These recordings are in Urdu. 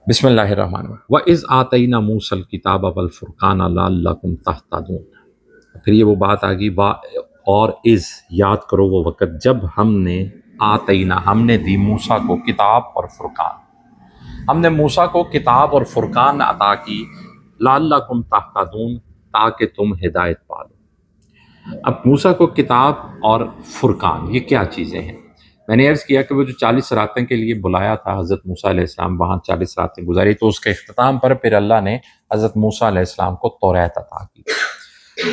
بسم اللہ الرحمن الرحیم وَإِذْ آتَيْنَا مُوسَى الْكِتَابَ وَالْفُرْقَانَ لَعَلَّكُمْ تَهْتَدُونَ۔ پھر یہ وہ بات آ گئی اور اذ یاد کرو وہ وقت جب ہم نے آتینا ہم نے دی موسیٰ کو کتاب اور فرقان، ہم نے موسیٰ کو کتاب اور فرقان عطا کی، لعلکم تہتدون تاکہ تم ہدایت پالو۔ اب موسیٰ کو کتاب اور فرقان یہ کیا چیزیں ہیں؟ میں نے عرض کیا کہ وہ جو 40 راتیں کے لیے بلایا تھا حضرت موسیٰ علیہ السلام، وہاں 40 راتیں گزاری، تو اس کے اختتام پر پھر اللہ نے حضرت موسیٰ علیہ السلام کو توریت عطا کی۔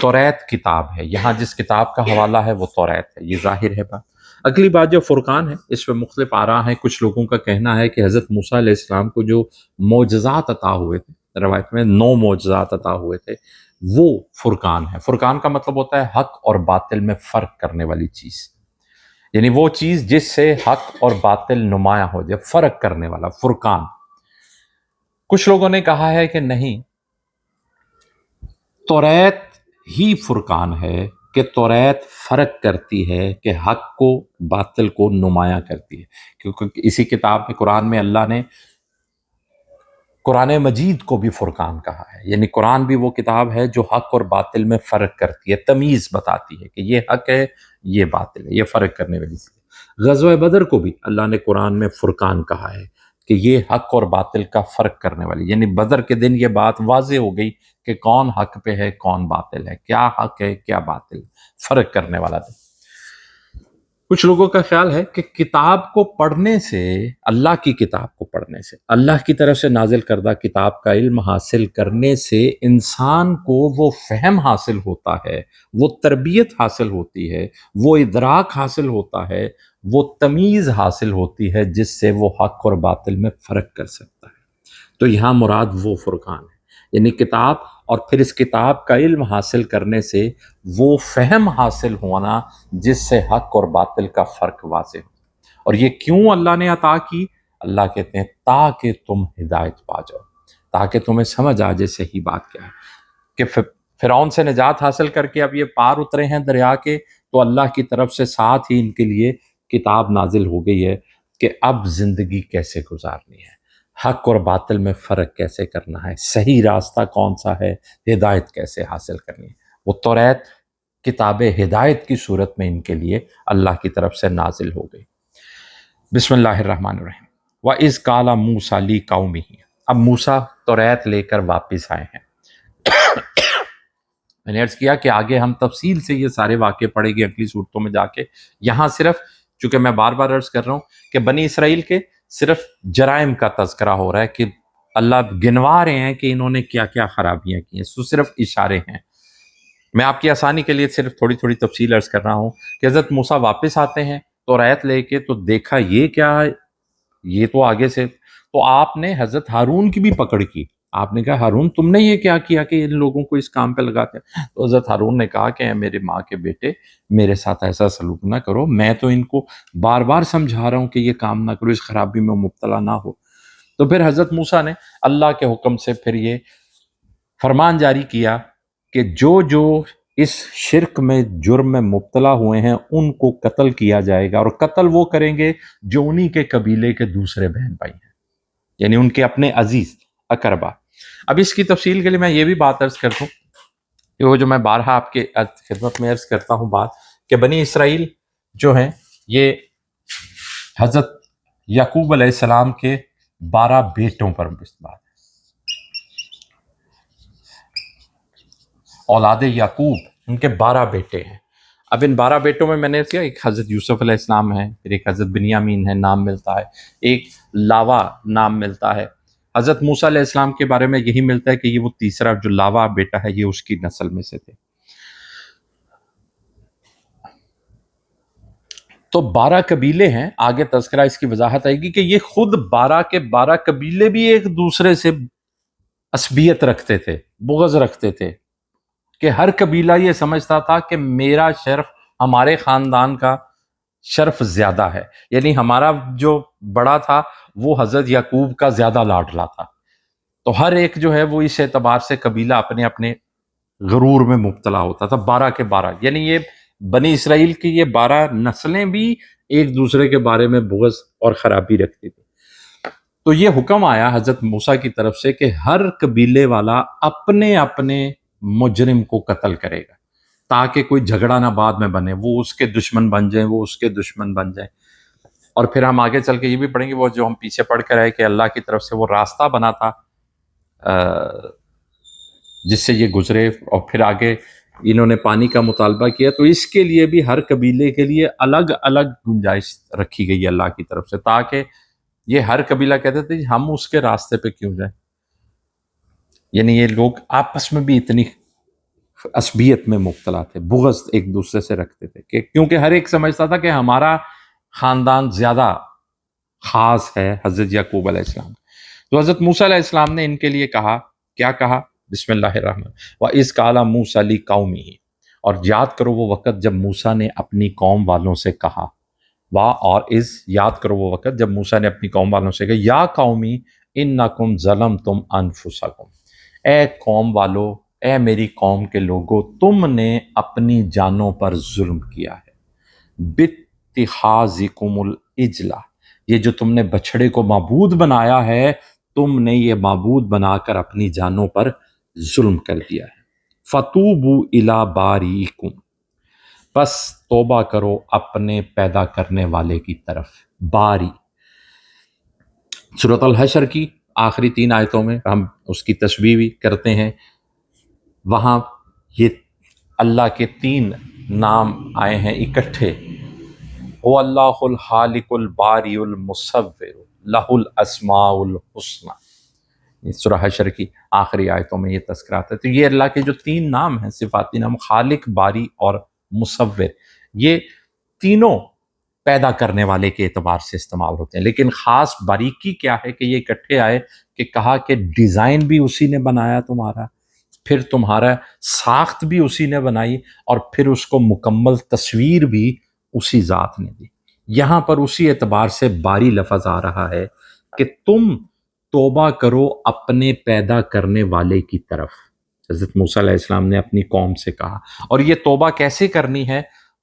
توریت کتاب ہے، یہاں جس کتاب کا حوالہ ہے وہ توریت ہے، یہ ظاہر ہے بات۔ اگلی بات جو فرقان ہے، اس پہ مختلف آراء ہیں۔ کچھ لوگوں کا کہنا ہے کہ حضرت موسیٰ علیہ السلام کو جو معجزات عطا ہوئے تھے، روایت میں 9 معجزات عطا ہوئے تھے، وہ فرقان ہے۔ فرقان کا مطلب ہوتا ہے حق اور باطل میں فرق کرنے والی چیز، یعنی وہ چیز جس سے حق اور باطل نمایاں ہو جائے، فرق کرنے والا فرقان۔ کچھ لوگوں نے کہا ہے کہ نہیں، توریت ہی فرقان ہے، کہ توریت فرق کرتی ہے کہ حق کو باطل کو نمایاں کرتی ہے، کیونکہ اسی کتاب میں قرآن میں اللہ نے قرآن مجید کو بھی فرقان کہا ہے، یعنی قرآن بھی وہ کتاب ہے جو حق اور باطل میں فرق کرتی ہے، تمیز بتاتی ہے کہ یہ حق ہے یہ باطل ہے، یہ فرق کرنے والی چیز ہے۔ غزوہ بدر کو بھی اللہ نے قرآن میں فرقان کہا ہے کہ یہ حق اور باطل کا فرق کرنے والی، یعنی بدر کے دن یہ بات واضح ہو گئی کہ کون حق پہ ہے کون باطل ہے، کیا حق ہے کیا باطل، فرق کرنے والا دن۔ کچھ لوگوں کا خیال ہے کہ کتاب کو پڑھنے سے، اللہ کی کتاب کو پڑھنے سے، اللہ کی طرف سے نازل کردہ کتاب کا علم حاصل کرنے سے انسان کو وہ فہم حاصل ہوتا ہے، وہ تربیت حاصل ہوتی ہے، وہ ادراک حاصل ہوتا ہے، وہ تمیز حاصل ہوتی ہے جس سے وہ حق اور باطل میں فرق کر سکتا ہے۔ تو یہاں مراد وہ فرقان ہے، یعنی کتاب اور پھر اس کتاب کا علم حاصل کرنے سے وہ فہم حاصل ہونا جس سے حق اور باطل کا فرق واضح ہو۔ اور یہ کیوں اللہ نے عطا کی؟ اللہ کہتے ہیں تاکہ تم ہدایت پا جاؤ، تاکہ تمہیں سمجھ آ جائے صحیح بات کیا ہے، کہ فرعون سے نجات حاصل کر کے اب یہ پار اترے ہیں دریا کے، تو اللہ کی طرف سے ساتھ ہی ان کے لیے کتاب نازل ہو گئی ہے کہ اب زندگی کیسے گزارنی ہے، حق اور باطل میں فرق کیسے کرنا ہے، صحیح راستہ کون سا ہے، ہدایت کیسے حاصل کرنی ہے۔ وہ توریت کتاب ہدایت کی صورت میں ان کے لیے اللہ کی طرف سے نازل ہو گئی۔ بسم اللہ الرحمن الرحیم وَإِذْ قَالَ مُوسَىٰ لِقَوْمِهِ۔ اب موسیٰ توریت لے کر واپس آئے ہیں۔ میں نے عرض کیا کہ آگے ہم تفصیل سے یہ سارے واقعے پڑھیں گے اگلی صورتوں میں جا کے، یہاں صرف چونکہ میں بار بار عرض کر رہا ہوں کہ بنی اسرائیل کے صرف جرائم کا تذکرہ ہو رہا ہے، کہ اللہ گنوا رہے ہیں کہ انہوں نے کیا کیا خرابیاں کی ہیں، سو صرف اشارے ہیں۔ میں آپ کی آسانی کے لیے صرف تھوڑی تھوڑی تفصیل عرض کر رہا ہوں کہ حضرت موسیٰ واپس آتے ہیں توریت لے کے، تو دیکھا یہ کیا ہے، یہ تو آگے سے، تو آپ نے حضرت ہارون کی بھی پکڑ کی۔ آپ نے کہا ہارون تم نے یہ کیا کیا کہ ان لوگوں کو اس کام پہ لگاتے ہیں؟ تو حضرت ہارون نے کہا کہ اے میرے ماں کے بیٹے، میرے ساتھ ایسا سلوک نہ کرو، میں تو ان کو بار بار سمجھا رہا ہوں کہ یہ کام نہ کرو، اس خرابی میں مبتلا نہ ہو۔ تو پھر حضرت موسیٰ نے اللہ کے حکم سے پھر یہ فرمان جاری کیا کہ جو جو اس شرک میں جرم میں مبتلا ہوئے ہیں ان کو قتل کیا جائے گا، اور قتل وہ کریں گے جو انہی کے قبیلے کے دوسرے بہن بھائی ہیں، یعنی ان کے اپنے عزیز اقربا۔ اب اس کی تفصیل کے لیے میں یہ بھی بات عرض کر دوں کہ وہ جو میں بارہا آپ کے خدمت میں عرض کرتا ہوں بات، کہ بنی اسرائیل جو ہیں یہ حضرت یعقوب علیہ السلام کے 12 بیٹوں پر بات، اولاد یعقوب ان کے 12 بیٹے ہیں۔ اب ان 12 بیٹوں میں نے کیا، ایک حضرت یوسف علیہ السلام ہے، پھر ایک حضرت بنیامین ہے نام ملتا ہے، ایک لاوا نام ملتا ہے۔ حضرت موسیٰ علیہ السلام کے بارے میں یہی ملتا ہے کہ یہ وہ تیسرا جو لاوا بیٹا ہے یہ اس کی نسل میں سے تھے۔ تو 12 قبیلے ہیں، آگے تذکرہ اس کی وضاحت آئے گی کہ یہ خود 12 کے 12 قبیلے بھی ایک دوسرے سے عصبیت رکھتے تھے، بغض رکھتے تھے، کہ ہر قبیلہ یہ سمجھتا تھا کہ میرا شرف ہمارے خاندان کا شرف زیادہ ہے، یعنی ہمارا جو بڑا تھا وہ حضرت یعقوب کا زیادہ لاڈلا تھا۔ تو ہر ایک جو ہے وہ اس اعتبار سے قبیلہ اپنے اپنے غرور میں مبتلا ہوتا تھا، 12 کے 12، یعنی یہ بنی اسرائیل کی یہ 12 نسلیں بھی ایک دوسرے کے بارے میں بغض اور خرابی رکھتی تھی۔ تو یہ حکم آیا حضرت موسیٰ کی طرف سے کہ ہر قبیلے والا اپنے اپنے مجرم کو قتل کرے گا، تاکہ کوئی جھگڑا نہ بعد میں بنے، وہ اس کے دشمن بن جائیں، وہ اس کے دشمن بن جائیں۔ اور پھر ہم آگے چل کے یہ بھی پڑھیں گے، وہ جو ہم پیچھے پڑھ کر آئے کہ اللہ کی طرف سے وہ راستہ بنا تھا جس سے یہ گزرے، اور پھر آگے انہوں نے پانی کا مطالبہ کیا، تو اس کے لیے بھی ہر قبیلے کے لیے الگ الگ گنجائش رکھی گئی ہے اللہ کی طرف سے، تاکہ یہ ہر قبیلہ کہتے تھے ہم اس کے راستے پہ کیوں جائیں۔ یعنی یہ لوگ آپس میں بھی اتنی عصبیت میں مبتلا تھے، بغض ایک دوسرے سے رکھتے تھے، کہ کیونکہ ہر ایک سمجھتا تھا کہ ہمارا خاندان زیادہ خاص ہے حضرت یعقوب علیہ السلام۔ تو حضرت موسیٰ علیہ السلام نے ان کے لیے کہا، کیا کہا؟ بسم اللہ الرحمن وَإِذْ قَالَ مُوسَىٰ لِقَوْمِهِ، اور یاد کرو وہ وقت جب موسیٰ نے اپنی قوم والوں سے کہا، اور یاد کرو وہ وقت جب موسیٰ نے اپنی قوم والوں سے کہا، یا قومی انکم ظلمتم انفسکم، اے قوم والو، اے میری قوم کے لوگو، تم نے اپنی جانوں پر ظلم کیا ہے، باتخاذکم العجلہ، یہ جو تم نے بچھڑے کو معبود بنایا ہے، تم نے یہ معبود بنا کر اپنی جانوں پر ظلم کر دیا ہے۔ فتوبوا الی باریکم، پس توبہ کرو اپنے پیدا کرنے والے کی طرف۔ باری سورۃ الحشر کی آخری 3 آیتوں میں ہم اس کی تشبیہ بھی کرتے ہیں، وہاں یہ اللہ کے 3 نام آئے ہیں اکٹھے، هو اللہ الخالق الباری المصور لہ الاسماء الحسنی، یہ سورہ حشر کی آخری آیتوں میں یہ تذکرہ آتا ہے۔ تو یہ اللہ کے جو 3 نام ہیں، صفاتی نام، خالق، باری اور مصور، یہ تینوں پیدا کرنے والے کے اعتبار سے استعمال ہوتے ہیں، لیکن خاص باریکی کیا ہے کہ یہ اکٹھے آئے کہ کہا کہ ڈیزائن بھی اسی نے بنایا تمہارا، پھر تمہارا ساخت بھی اسی نے بنائی، اور پھر اس کو مکمل تصویر بھی اسی ذات نے دی۔ یہاں پر اسی اعتبار سے باری لفظ آ رہا ہے کہ تم توبہ کرو اپنے پیدا کرنے والے کی طرف۔ حضرت موسیٰ علیہ السلام نے اپنی قوم سے کہا، اور یہ توبہ کیسے کرنی ہے؟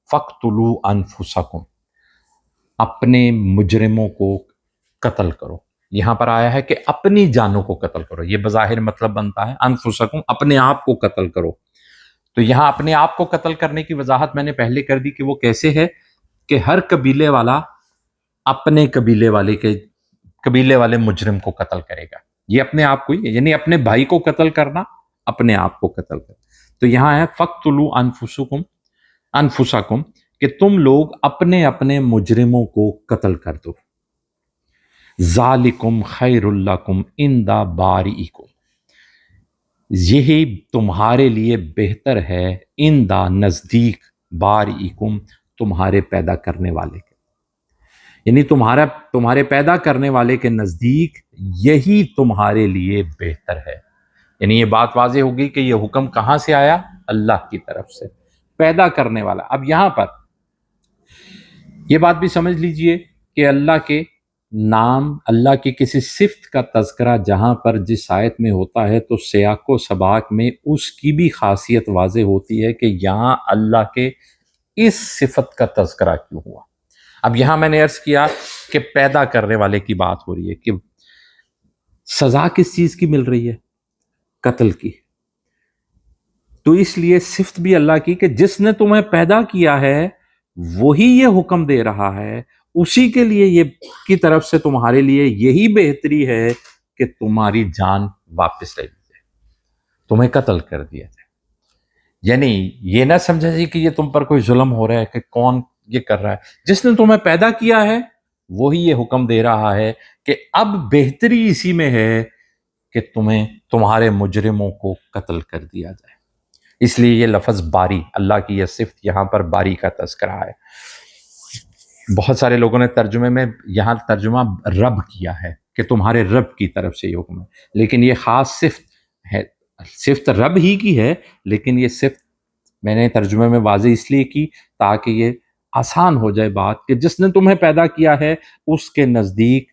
فَاقْتُلُوا أَنفُسَكُمْ، اپنے مجرموں کو قتل کرو۔ یہاں پر آیا ہے کہ اپنی جانوں کو قتل کرو، یہ بظاہر مطلب بنتا ہے انفسکم، اپنے آپ کو قتل کرو۔ تو یہاں اپنے آپ کو قتل کرنے کی وضاحت میں نے پہلے کر دی کہ وہ کیسے ہے، کہ ہر قبیلے والا اپنے قبیلے والے مجرم کو قتل کرے گا، یہ اپنے آپ کو ہی، یعنی اپنے بھائی کو قتل کرنا، اپنے آپ کو قتل کرنا۔ تو یہاں ہے فَاقْتُلُوا أَنفُسَكُمْ کہ تم لوگ اپنے اپنے مجرموں کو قتل کر دو۔ ذالکم خیر لکم عند بارئکم، یہی تمہارے لیے بہتر ہے، عند نزدیک، بارئکم تمہارے پیدا کرنے والے کے، یعنی تمہارے پیدا کرنے والے کے نزدیک یہی تمہارے لیے بہتر ہے۔ یعنی یہ بات واضح ہوگی کہ یہ حکم کہاں سے آیا؟ اللہ کی طرف سے، پیدا کرنے والا۔ اب یہاں پر یہ بات بھی سمجھ لیجئے کہ اللہ کے نام، اللہ کی کسی صفت کا تذکرہ جہاں پر جس آیت میں ہوتا ہے تو سیاق و سباق میں اس کی بھی خاصیت واضح ہوتی ہے کہ یہاں اللہ کے اس صفت کا تذکرہ کیوں ہوا۔ اب یہاں میں نے عرض کیا کہ پیدا کرنے والے کی بات ہو رہی ہے، کہ سزا کس چیز کی مل رہی ہے؟ قتل کی۔ تو اس لیے صفت بھی اللہ کی کہ جس نے تمہیں پیدا کیا ہے وہی یہ حکم دے رہا ہے، اسی کے لیے یہ کی طرف سے تمہارے لیے یہی بہتری ہے کہ تمہاری جان واپس لے لی جائے، تمہیں قتل کر دیا جائے۔ یعنی یہ نہ سمجھا جی کہ یہ تم پر کوئی ظلم ہو رہا ہے، کہ کون یہ کر رہا ہے، جس نے تمہیں پیدا کیا ہے وہی یہ حکم دے رہا ہے کہ اب بہتری اسی میں ہے کہ تمہارے مجرموں کو قتل کر دیا جائے۔ اس لیے یہ لفظ باری، اللہ کی یہ صفت یہاں پر باری کا تذکرہ ہے۔ بہت سارے لوگوں نے ترجمے میں یہاں ترجمہ رب کیا ہے کہ تمہارے رب کی طرف سے یہ حکم ہے، لیکن یہ خاص صفت ہے، صفت رب ہی کی ہے، لیکن یہ صفت میں نے ترجمے میں واضح اس لیے کی تاکہ یہ آسان ہو جائے بات، کہ جس نے تمہیں پیدا کیا ہے اس کے نزدیک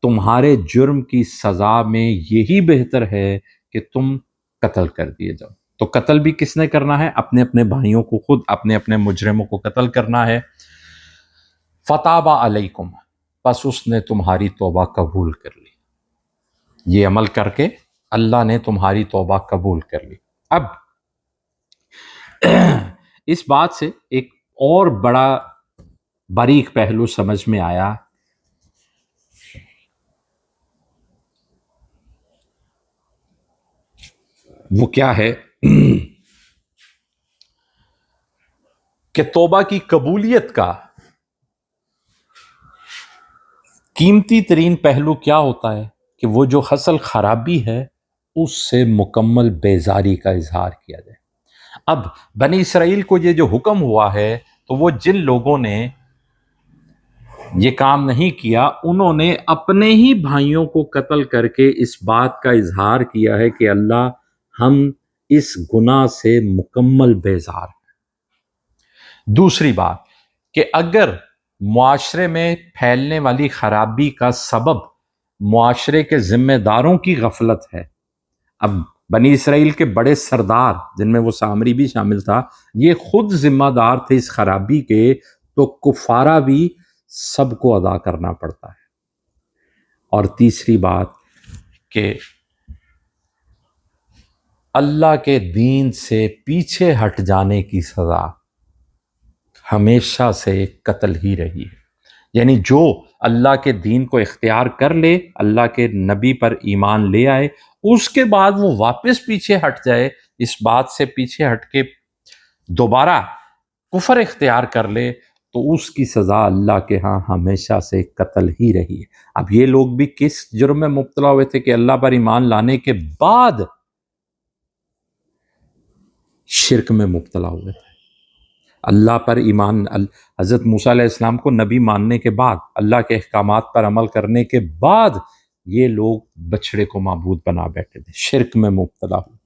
تمہارے جرم کی سزا میں یہی بہتر ہے کہ تم قتل کر دیے جاؤ۔ تو قتل بھی کس نے کرنا ہے؟ اپنے اپنے بھائیوں کو، خود اپنے اپنے مجرموں کو قتل کرنا ہے۔ فتاب علیکم، پس اس نے تمہاری توبہ قبول کر لی۔ یہ عمل کر کے اللہ نے تمہاری توبہ قبول کر لی۔ اب اس بات سے ایک اور بڑا باریک پہلو سمجھ میں آیا، وہ کیا ہے کہ توبہ کی قبولیت کا قیمتی ترین پہلو کیا ہوتا ہے کہ وہ جو حاصل خرابی ہے اس سے مکمل بیزاری کا اظہار کیا جائے۔ اب بنی اسرائیل کو یہ جو حکم ہوا ہے تو وہ جن لوگوں نے یہ کام نہیں کیا انہوں نے اپنے ہی بھائیوں کو قتل کر کے اس بات کا اظہار کیا ہے کہ اللہ ہم اس گناہ سے مکمل بیزار ہیں۔ دوسری بات کہ اگر معاشرے میں پھیلنے والی خرابی کا سبب معاشرے کے ذمہ داروں کی غفلت ہے، اب بنی اسرائیل کے بڑے سردار جن میں وہ سامری بھی شامل تھا یہ خود ذمہ دار تھے اس خرابی کے، تو کفارہ بھی سب کو ادا کرنا پڑتا ہے۔ اور تیسری بات کہ اللہ کے دین سے پیچھے ہٹ جانے کی سزا ہمیشہ سے قتل ہی رہی ہے، یعنی جو اللہ کے دین کو اختیار کر لے، اللہ کے نبی پر ایمان لے آئے، اس کے بعد وہ واپس پیچھے ہٹ جائے، اس بات سے پیچھے ہٹ کے دوبارہ کفر اختیار کر لے، تو اس کی سزا اللہ کے ہاں ہمیشہ سے قتل ہی رہی ہے۔ اب یہ لوگ بھی کس جرم میں مبتلا ہوئے تھے کہ اللہ پر ایمان لانے کے بعد شرک میں مبتلا ہوئے تھے۔ اللہ پر ایمان، حضرت موسیٰ علیہ السلام کو نبی ماننے کے بعد، اللہ کے احکامات پر عمل کرنے کے بعد یہ لوگ بچڑے کو معبود بنا بیٹھے تھے، شرک میں مبتلا ہوئے۔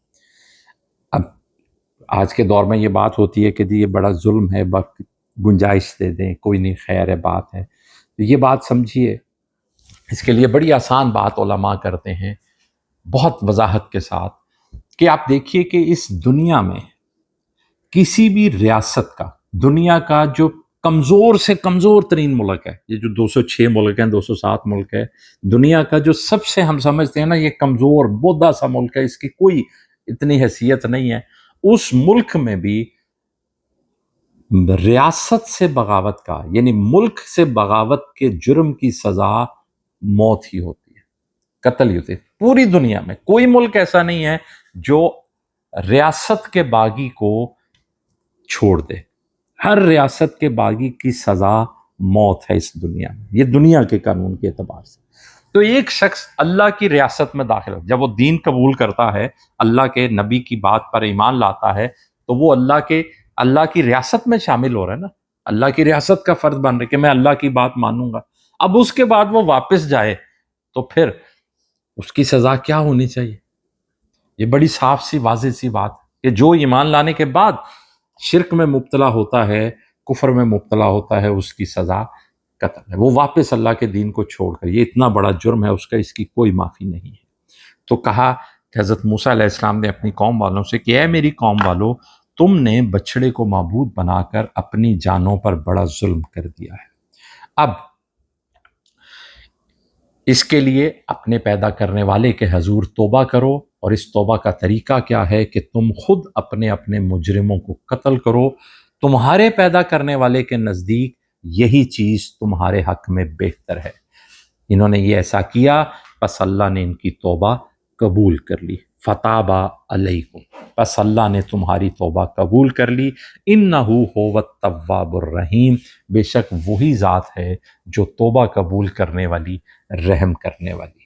اب آج کے دور میں یہ بات ہوتی ہے کہ جی یہ بڑا ظلم ہے، بس گنجائش دے دیں، کوئی نہیں، خیر ہے، بات ہے۔ تو یہ بات سمجھیے، اس کے لیے بڑی آسان بات علماء کرتے ہیں بہت وضاحت کے ساتھ کہ آپ دیکھیے کہ اس دنیا میں کسی بھی ریاست کا، دنیا کا جو کمزور سے کمزور ترین ملک ہے، یہ جو 206 ملک ہیں، 207 ملک ہے، دنیا کا جو سب سے ہم سمجھتے ہیں نا یہ کمزور بودا سا ملک ہے، اس کی کوئی اتنی حیثیت نہیں ہے، اس ملک میں بھی ریاست سے بغاوت کا، یعنی ملک سے بغاوت کے جرم کی سزا موت ہی ہوتی ہے، قتل ہی ہوتی ہے۔ پوری دنیا میں کوئی ملک ایسا نہیں ہے جو ریاست کے باغی کو چھوڑ دے، ہر ریاست کے باغی کی سزا موت ہے اس دنیا میں، یہ دنیا کے قانون کے اعتبار سے۔ تو ایک شخص اللہ کی ریاست میں داخل ہو، جب وہ دین قبول کرتا ہے، اللہ کے نبی کی بات پر ایمان لاتا ہے، تو وہ اللہ کی ریاست میں شامل ہو رہا ہے نا، اللہ کی ریاست کا فرد بن رہا ہے کہ میں اللہ کی بات مانوں گا۔ اب اس کے بعد وہ واپس جائے تو پھر اس کی سزا کیا ہونی چاہیے؟ یہ بڑی صاف سی واضح سی بات کہ جو ایمان لانے کے بعد شرک میں مبتلا ہوتا ہے، کفر میں مبتلا ہوتا ہے، اس کی سزا قتل ہے۔ وہ واپس اللہ کے دین کو چھوڑ کر، یہ اتنا بڑا جرم ہے اس کا، اس کی کوئی معافی نہیں ہے۔ تو کہا کہ حضرت موسیٰ علیہ السلام نے اپنی قوم والوں سے کہ اے میری قوم والو، تم نے بچڑے کو معبود بنا کر اپنی جانوں پر بڑا ظلم کر دیا ہے۔ اب اس کے لیے اپنے پیدا کرنے والے کے حضور توبہ کرو، اور اس توبہ کا طریقہ کیا ہے کہ تم خود اپنے اپنے مجرموں کو قتل کرو، تمہارے پیدا کرنے والے کے نزدیک یہی چیز تمہارے حق میں بہتر ہے۔ انہوں نے یہ ایسا کیا، پس اللہ نے ان کی توبہ قبول کر لی، فتاب علیکم، پس اللہ نے تمہاری توبہ قبول کر لی، انہ هو التواب الرحیم، بے شک وہی ذات ہے جو توبہ قبول کرنے والی، رحم کرنے والی۔